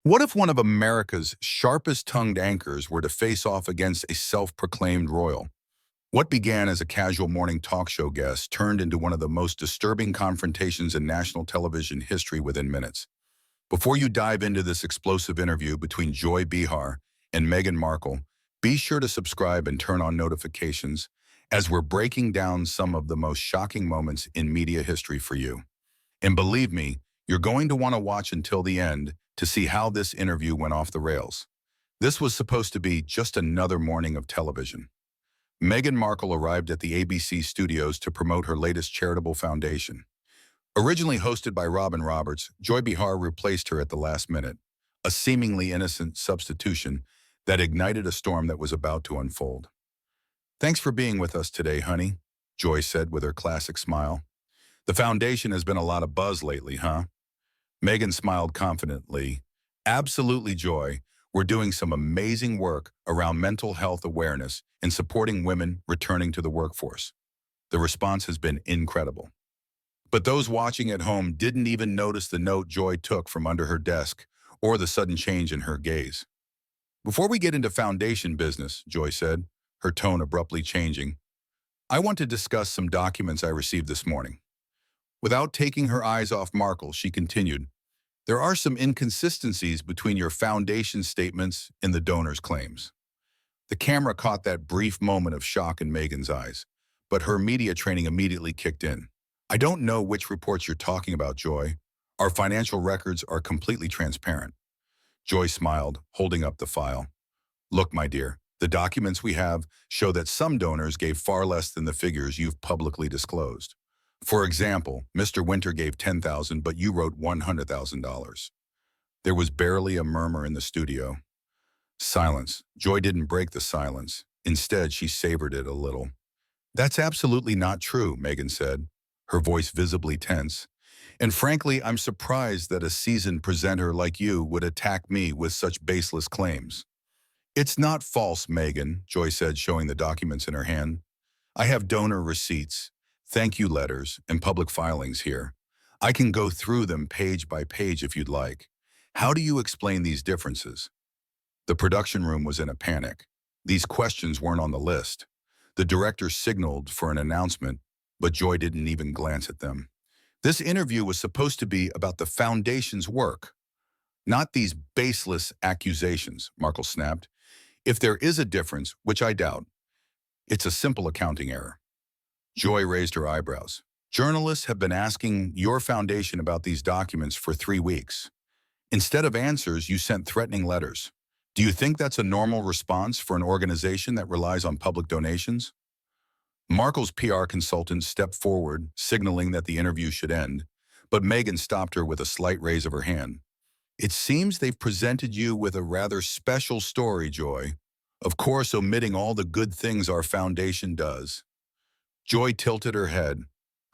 What if one of America's sharpest-tongued anchors were to face off against a self-proclaimed royal? What began as a casual morning talk show guest turned into one of the most disturbing confrontations in national television history within minutes. Before you dive into this explosive interview between Joy Behar and Meghan Markle, be sure to subscribe and turn on notifications as we're breaking down some of the most shocking moments in media history for you. And believe me, you're going to want to watch until the end to see how this interview went off the rails. This was supposed to be just another morning of television. Meghan Markle arrived at the ABC studios to promote her latest charitable foundation. Originally hosted by Robin Roberts, Joy Behar replaced her at the last minute, a seemingly innocent substitution that ignited a storm that was about to unfold. "Thanks for being with us today, honey," Joy said with her classic smile. "The foundation has been a lot of buzz lately, huh?" Meghan smiled confidently. "Absolutely, Joy. We're doing some amazing work around mental health awareness and supporting women returning to the workforce. The response has been incredible." But those watching at home didn't even notice the note Joy took from under her desk or the sudden change in her gaze. "Before we get into foundation business," Joy said, her tone abruptly changing, "I want to discuss some documents I received this morning." Without taking her eyes off Markle, she continued, "There are some inconsistencies between your foundation statements and the donor's claims." The camera caught that brief moment of shock in Meghan's eyes, but her media training immediately kicked in. "I don't know which reports you're talking about, Joy. Our financial records are completely transparent." Joy smiled, holding up the file. "Look, my dear, the documents we have show that some donors gave far less than the figures you've publicly disclosed. For example, Mr. Winter gave $10,000, but you wrote $100,000. There was barely a murmur in the studio. Silence. Joy didn't break the silence. Instead, she savored it a little. "That's absolutely not true," Meghan said, her voice visibly tense. "And frankly, I'm surprised that a seasoned presenter like you would attack me with such baseless claims." "It's not false, Meghan," Joy said, showing the documents in her hand. "I have donor receipts, thank you letters, and public filings here. I can go through them page by page if you'd like. How do you explain these differences?" The production room was in a panic. These questions weren't on the list. The director signaled for an announcement, but Joy didn't even glance at them. This interview was supposed to be about the foundation's work, not these baseless accusations, Markle snapped. "If there is a difference, which I doubt, it's a simple accounting error." Joy raised her eyebrows. "Journalists have been asking your foundation about these documents for 3 weeks. Instead of answers, you sent threatening letters. Do you think that's a normal response for an organization that relies on public donations?" Markle's PR consultant stepped forward, signaling that the interview should end, but Meghan stopped her with a slight raise of her hand. "It seems they've presented you with a rather special story, Joy. Of course, omitting all the good things our foundation does." Joy tilted her head.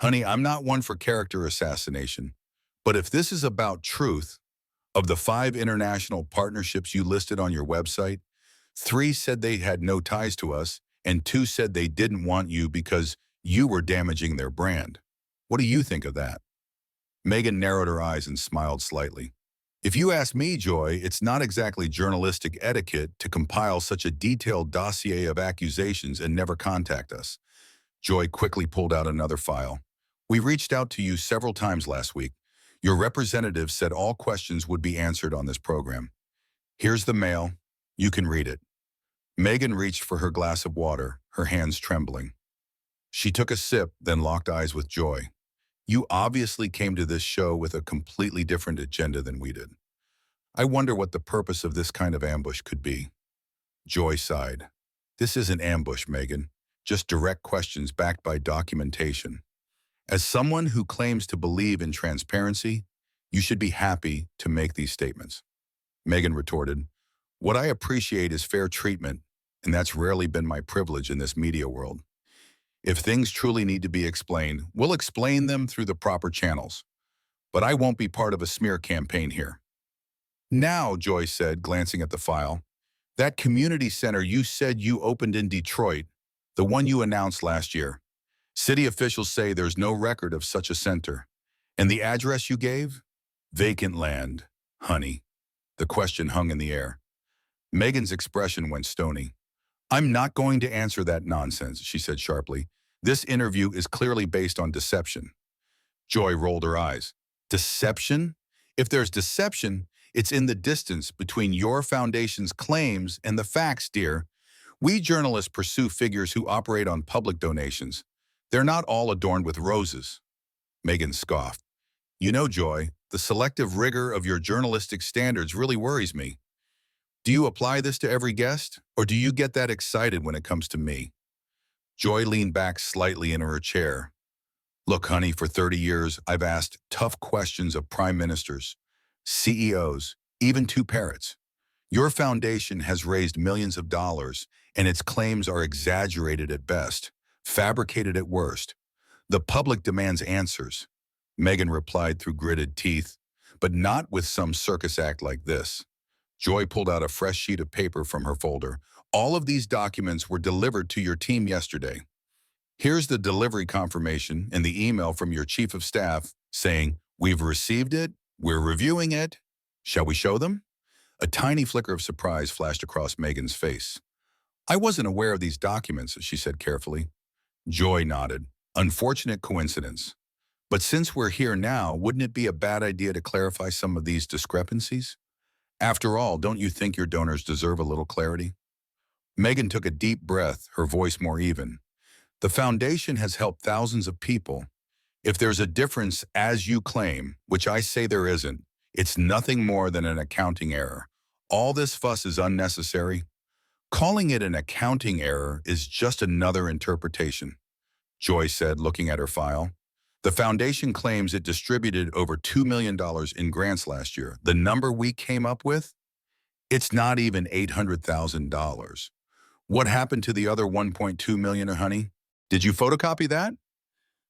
"Honey, I'm not one for character assassination. But if this is about truth, of the 5 international partnerships you listed on your website, 3 said they had no ties to us, and 2 said they didn't want you because you were damaging their brand. What do you think of that?" Meghan narrowed her eyes and smiled slightly. "If you ask me, Joy, it's not exactly journalistic etiquette to compile such a detailed dossier of accusations and never contact us." Joy quickly pulled out another file. "We reached out to you several times last week. Your representative said all questions would be answered on this program. Here's the mail. You can read it." Meghan reached for her glass of water, her hands trembling. She took a sip, then locked eyes with Joy. "You obviously came to this show with a completely different agenda than we did. I wonder what the purpose of this kind of ambush could be." Joy sighed. "This isn't ambush, Meghan. Just direct questions backed by documentation. As someone who claims to believe in transparency, you should be happy to make these statements." Meghan retorted, "What I appreciate is fair treatment, and that's rarely been my privilege in this media world. If things truly need to be explained, we'll explain them through the proper channels. But I won't be part of a smear campaign here." "Now," Joy said, glancing at the file, "that community center you said you opened in Detroit, the one you announced last year. City officials say there's no record of such a center. And the address you gave? Vacant land, honey." The question hung in the air. Meghan's expression went stony. "I'm not going to answer that nonsense," she said sharply. "This interview is clearly based on deception." Joy rolled her eyes. Deception? If there's deception, it's in the distance between your foundation's claims and the facts, dear. We journalists pursue figures who operate on public donations. They're not all adorned with roses. Meghan scoffed. You know, Joy, the selective rigor of your journalistic standards really worries me. Do you apply this to every guest, or do you get that excited when it comes to me? Joy leaned back slightly in her chair. Look, honey, for 30 years, I've asked tough questions of prime ministers, CEOs, even two parrots. Your foundation has raised millions of dollars, and its claims are exaggerated at best, fabricated at worst. The public demands answers. Meghan replied through gritted teeth, but not with some circus act like this. Joy pulled out a fresh sheet of paper from her folder. All of these documents were delivered to your team yesterday. Here's the delivery confirmation and the email from your chief of staff saying, "We've received it, we're reviewing it. Shall we show them?" A tiny flicker of surprise flashed across Meghan's face. "I wasn't aware of these documents," she said carefully. Joy nodded. "Unfortunate coincidence. But since we're here now, wouldn't it be a bad idea to clarify some of these discrepancies? After all, don't you think your donors deserve a little clarity?" Meghan took a deep breath, her voice more even. "The foundation has helped thousands of people. If there's a difference, as you claim, which I say there isn't, it's nothing more than an accounting error. All this fuss is unnecessary. Calling it an accounting error is just another interpretation," Joy said, looking at her file. "The foundation claims it distributed over $2 million in grants last year. The number we came up with? It's not even $800,000. What happened to the other $1.2 million, honey? Did you photocopy that?"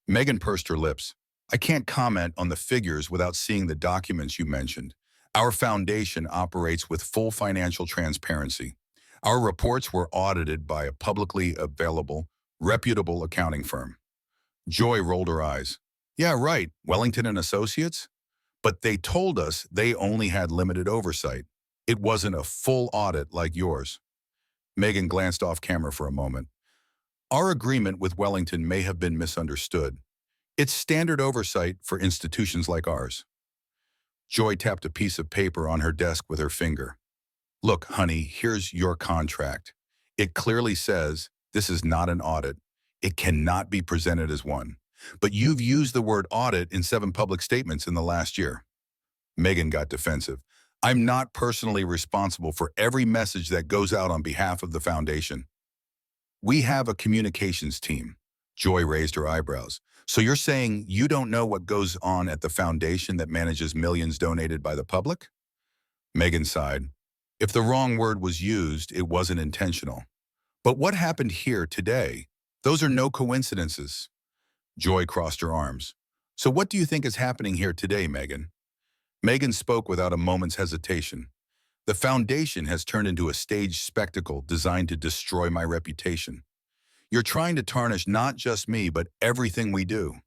Meghan pursed her lips. "I can't comment on the figures without seeing the documents you mentioned. Our foundation operates with full financial transparency. Our reports were audited by a publicly available, reputable accounting firm." Joy rolled her eyes. "Yeah, right, Wellington and Associates? But they told us they only had limited oversight. It wasn't a full audit like yours." Meghan glanced off camera for a moment. "Our agreement with Wellington may have been misunderstood. It's standard oversight for institutions like ours." Joy tapped a piece of paper on her desk with her finger. "Look, honey, here's your contract. It clearly says this is not an audit. It cannot be presented as one. But you've used the word audit in 7 public statements in the last year." Meghan got defensive. "I'm not personally responsible for every message that goes out on behalf of the foundation. We have a communications team." Joy raised her eyebrows. "So you're saying you don't know what goes on at the foundation that manages millions donated by the public?" Meghan sighed. "If the wrong word was used, it wasn't intentional. But what happened here today? Those are no coincidences." Joy crossed her arms. "So what do you think is happening here today, Meghan?" Meghan spoke without a moment's hesitation. "The foundation has turned into a staged spectacle designed to destroy my reputation. You're trying to tarnish not just me, but everything we do.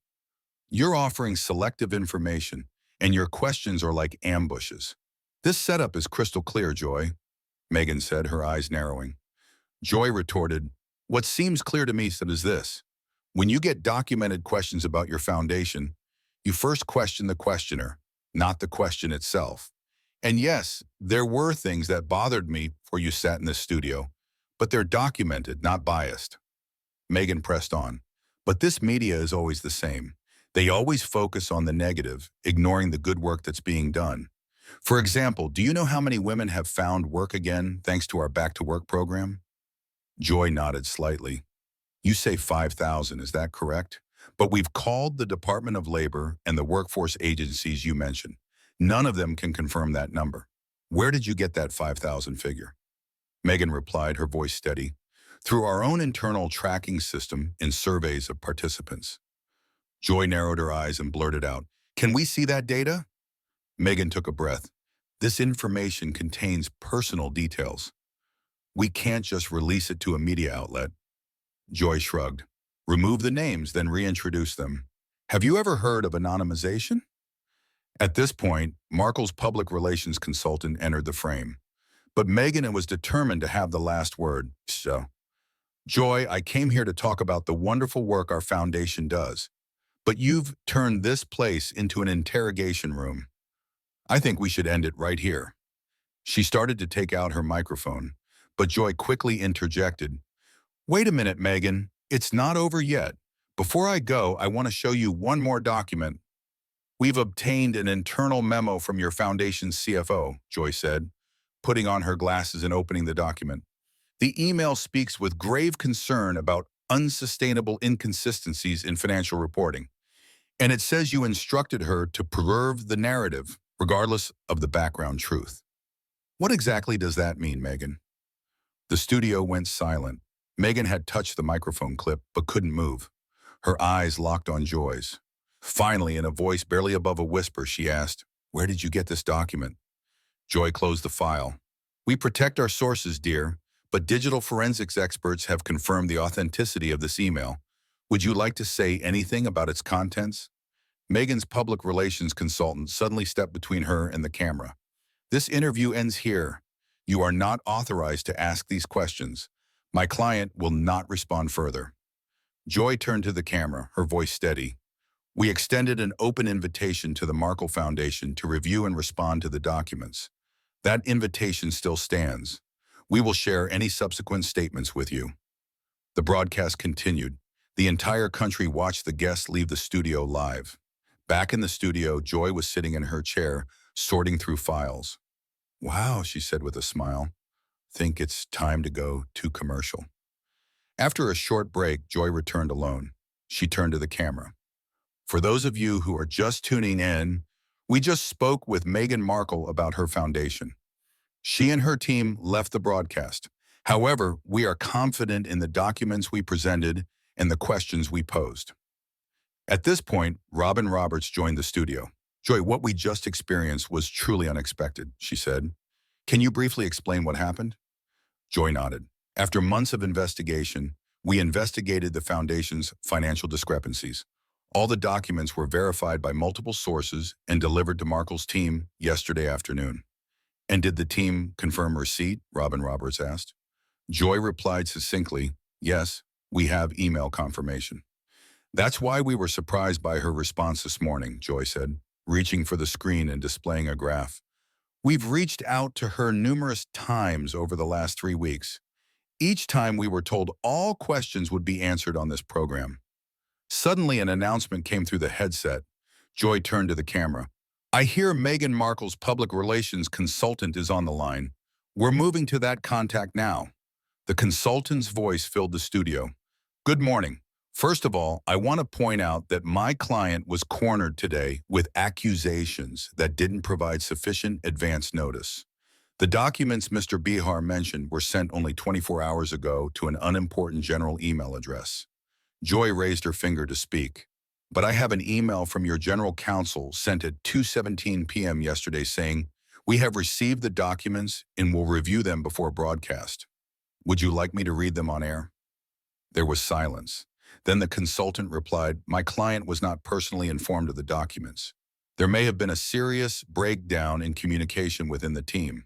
You're offering selective information, and your questions are like ambushes. This setup is crystal clear, Joy," Meghan said, her eyes narrowing. Joy retorted, "What seems clear to me is this. When you get documented questions about your foundation, you first question the questioner, not the question itself. And yes, there were things that bothered me before you sat in this studio, but they're documented, not biased." Meghan pressed on. "But this media is always the same. They always focus on the negative, ignoring the good work that's being done. For example, do you know how many women have found work again thanks to our Back to Work program?" Joy nodded slightly. "You say 5,000, is that correct? But we've called the Department of Labor and the workforce agencies you mentioned. None of them can confirm that number. Where did you get that 5,000 figure?" Meghan replied, her voice steady. "Through our own internal tracking system and surveys of participants." Joy narrowed her eyes and blurted out, "Can we see that data?" Meghan took a breath. "This information contains personal details. We can't just release it to a media outlet." Joy shrugged. "Remove the names, then reintroduce them. Have you ever heard of anonymization?" At this point, Markle's public relations consultant entered the frame. But Meghan was determined to have the last word. So, Joy, I came here to talk about the wonderful work our foundation does. But you've turned this place into an interrogation room. I think we should end it right here. She started to take out her microphone, but Joy quickly interjected. Wait a minute, Meghan. It's not over yet. Before I go, I want to show you one more document. We've obtained an internal memo from your foundation's CFO, Joy said, putting on her glasses and opening the document. The email speaks with grave concern about unsustainable inconsistencies in financial reporting. And it says you instructed her to preserve the narrative, regardless of the background truth. What exactly does that mean, Meghan? The studio went silent. Meghan had touched the microphone clip, but couldn't move. Her eyes locked on Joy's. Finally, in a voice barely above a whisper, she asked, "Where did you get this document?" Joy closed the file. "We protect our sources, dear, but digital forensics experts have confirmed the authenticity of this email. Would you like to say anything about its contents?" Meghan's public relations consultant suddenly stepped between her and the camera. "This interview ends here. You are not authorized to ask these questions. My client will not respond further." Joy turned to the camera, her voice steady. "We extended an open invitation to the Markle Foundation to review and respond to the documents. That invitation still stands. We will share any subsequent statements with you." The broadcast continued. The entire country watched the guests leave the studio live. Back in the studio, Joy was sitting in her chair, sorting through files. "Wow," she said with a smile. "Think it's time to go to commercial." After a short break, Joy returned alone. She turned to the camera. "For those of you who are just tuning in, we just spoke with Meghan Markle about her foundation. She and her team left the broadcast. However, we are confident in the documents we presented and the questions we posed." At this point, Robin Roberts joined the studio. "Joy, what we just experienced was truly unexpected," she said. "Can you briefly explain what happened?" Joy nodded. "After months of investigation, we investigated the foundation's financial discrepancies. All the documents were verified by multiple sources and delivered to Markle's team yesterday afternoon." "And did the team confirm receipt?" Robin Roberts asked. Joy replied succinctly, "Yes, we have email confirmation." "That's why we were surprised by her response this morning," Joy said, reaching for the screen and displaying a graph. "We've reached out to her numerous times over the last 3 weeks. Each time we were told all questions would be answered on this program." Suddenly, an announcement came through the headset. Joy turned to the camera. "I hear Meghan Markle's public relations consultant is on the line. We're moving to that contact now." The consultant's voice filled the studio. "Good morning. First of all, I want to point out that my client was cornered today with accusations that didn't provide sufficient advance notice. The documents Mr. Behar mentioned were sent only 24 hours ago to an unimportant general email address." Joy raised her finger to speak. "But I have an email from your general counsel sent at 2:17 p.m. yesterday saying, 'We have received the documents and will review them before broadcast.' Would you like me to read them on air?" There was silence. Then the consultant replied, "My client was not personally informed of the documents. There may have been a serious breakdown in communication within the team."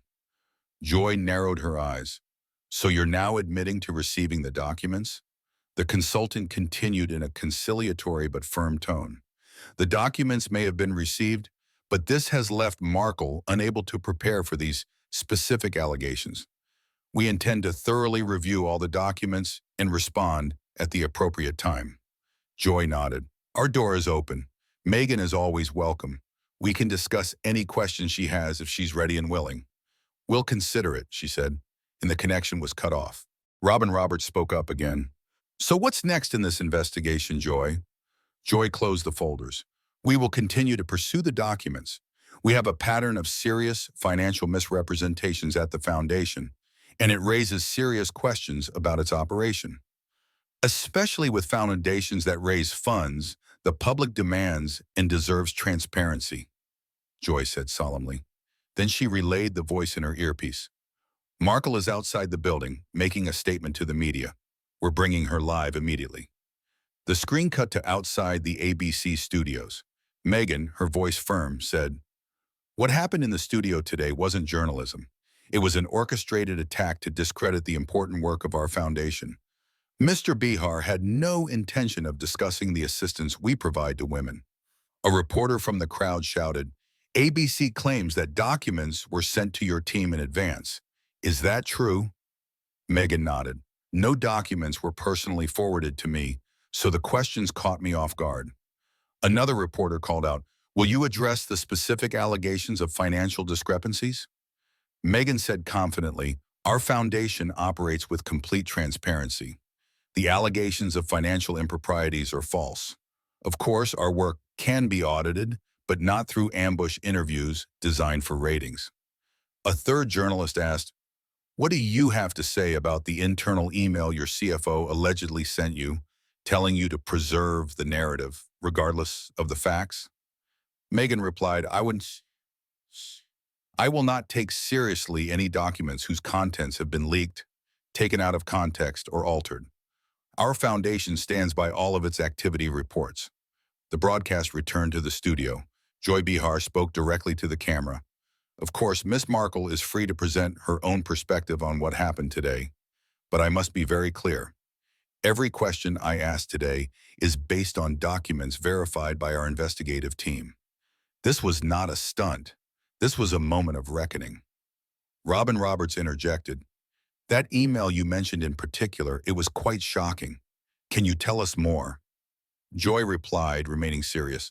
Joy narrowed her eyes. "So you're now admitting to receiving the documents?" The consultant continued in a conciliatory but firm tone. "The documents may have been received, but this has left Markle unable to prepare for these specific allegations. We intend to thoroughly review all the documents and respond at the appropriate time." Joy nodded. "Our door is open. Meghan is always welcome. We can discuss any questions she has if she's ready and willing." "We'll consider it," she said, and the connection was cut off. Robin Roberts spoke up again. "So what's next in this investigation, Joy?" Joy closed the folders. "We will continue to pursue the documents. We have a pattern of serious financial misrepresentations at the foundation, and it raises serious questions about its operation. Especially with foundations that raise funds, the public demands and deserves transparency," Joy said solemnly. Then she relayed the voice in her earpiece. "Markle is outside the building, making a statement to the media. We're bringing her live immediately." The screen cut to outside the ABC studios. Meghan, her voice firm, said, "What happened in the studio today wasn't journalism. It was an orchestrated attack to discredit the important work of our foundation. Mr. Behar had no intention of discussing the assistance we provide to women." A reporter from the crowd shouted, "ABC claims that documents were sent to your team in advance. Is that true?" Meghan nodded. "No documents were personally forwarded to me, so the questions caught me off guard." Another reporter called out, "Will you address the specific allegations of financial discrepancies?" Meghan said confidently, "Our foundation operates with complete transparency. The allegations of financial improprieties are false. Of course, our work can be audited, but not through ambush interviews designed for ratings." A third journalist asked, "What do you have to say about the internal email your CFO allegedly sent you, telling you to preserve the narrative, regardless of the facts?" Meghan replied, "I will not take seriously any documents whose contents have been leaked, taken out of context, or altered. Our foundation stands by all of its activity reports." The broadcast returned to the studio. Joy Behar spoke directly to the camera. "Of course, Miss Markle is free to present her own perspective on what happened today, but I must be very clear. Every question I asked today is based on documents verified by our investigative team. This was not a stunt. This was a moment of reckoning." Robin Roberts interjected, "That email you mentioned in particular, it was quite shocking. Can you tell us more?" Joy replied, remaining serious,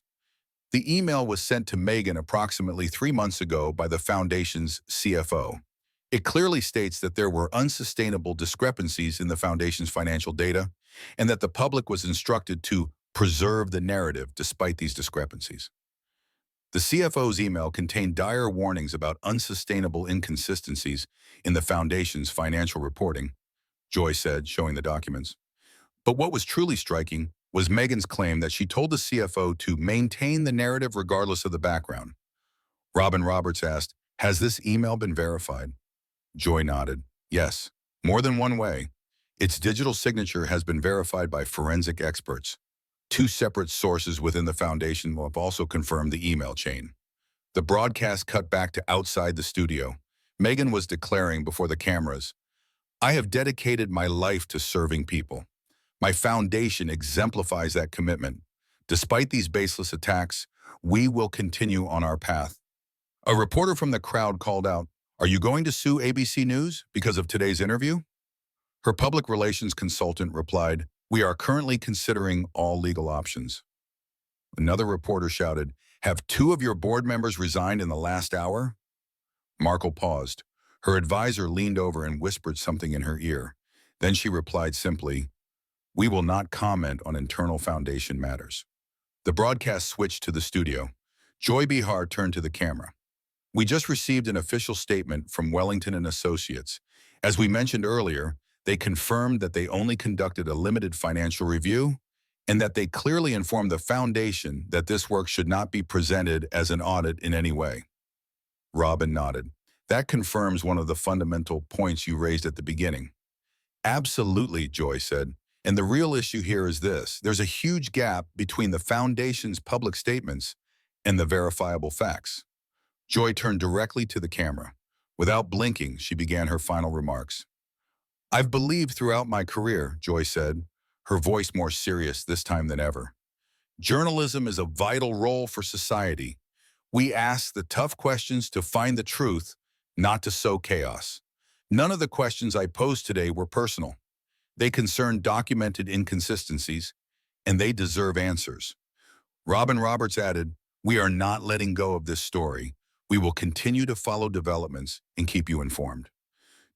"The email was sent to Meghan approximately 3 months ago by the foundation's CFO. It clearly states that there were unsustainable discrepancies in the foundation's financial data and that the public was instructed to preserve the narrative despite these discrepancies." The CFO's email contained dire warnings about unsustainable inconsistencies in the foundation's financial reporting, Joy said, showing the documents. But what was truly striking was Meghan's claim that she told the CFO to maintain the narrative regardless of the background. Robin Roberts asked, "Has this email been verified?" Joy nodded. "Yes, more than one way. Its digital signature has been verified by forensic experts. Two separate sources within the foundation have also confirmed the email chain." The broadcast cut back to outside the studio. Meghan was declaring before the cameras, "I have dedicated my life to serving people. My foundation exemplifies that commitment. Despite these baseless attacks, we will continue on our path." A reporter from the crowd called out, "Are you going to sue ABC News because of today's interview?" Her public relations consultant replied, "We are currently considering all legal options." Another reporter shouted, "Have two of your board members resigned in the last hour?" Markle paused. Her advisor leaned over and whispered something in her ear. Then she replied simply, "We will not comment on internal foundation matters." The broadcast switched to the studio. Joy Behar turned to the camera. "We just received an official statement from Wellington and Associates. As we mentioned earlier, they confirmed that they only conducted a limited financial review and that they clearly informed the foundation that this work should not be presented as an audit in any way." Robin nodded. "That confirms one of the fundamental points you raised at the beginning." "Absolutely," Joy said. "And the real issue here is this. There's a huge gap between the foundation's public statements and the verifiable facts." Joy turned directly to the camera. Without blinking, she began her final remarks. "I've believed throughout my career," Joy said, her voice more serious this time than ever. "Journalism is a vital role for society. We ask the tough questions to find the truth, not to sow chaos. None of the questions I posed today were personal. They concern documented inconsistencies, and they deserve answers." Robin Roberts added, "We are not letting go of this story. We will continue to follow developments and keep you informed."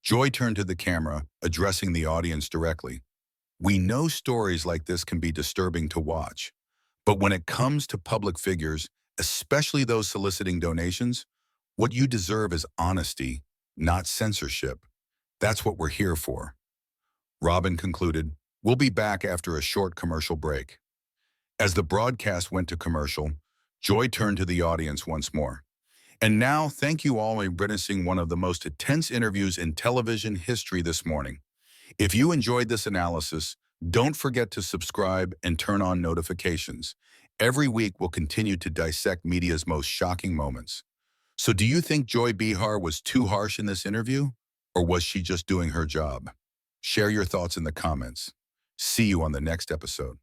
Joy turned to the camera, addressing the audience directly. "We know stories like this can be disturbing to watch, but when it comes to public figures, especially those soliciting donations, what you deserve is honesty, not censorship. That's what we're here for." Robin concluded, "We'll be back after a short commercial break." As the broadcast went to commercial, Joy turned to the audience once more. "And now, thank you all for witnessing one of the most intense interviews in television history this morning. If you enjoyed this analysis, don't forget to subscribe and turn on notifications. Every week, we'll continue to dissect media's most shocking moments. So do you think Joy Behar was too harsh in this interview? Or was she just doing her job? Share your thoughts in the comments. See you on the next episode.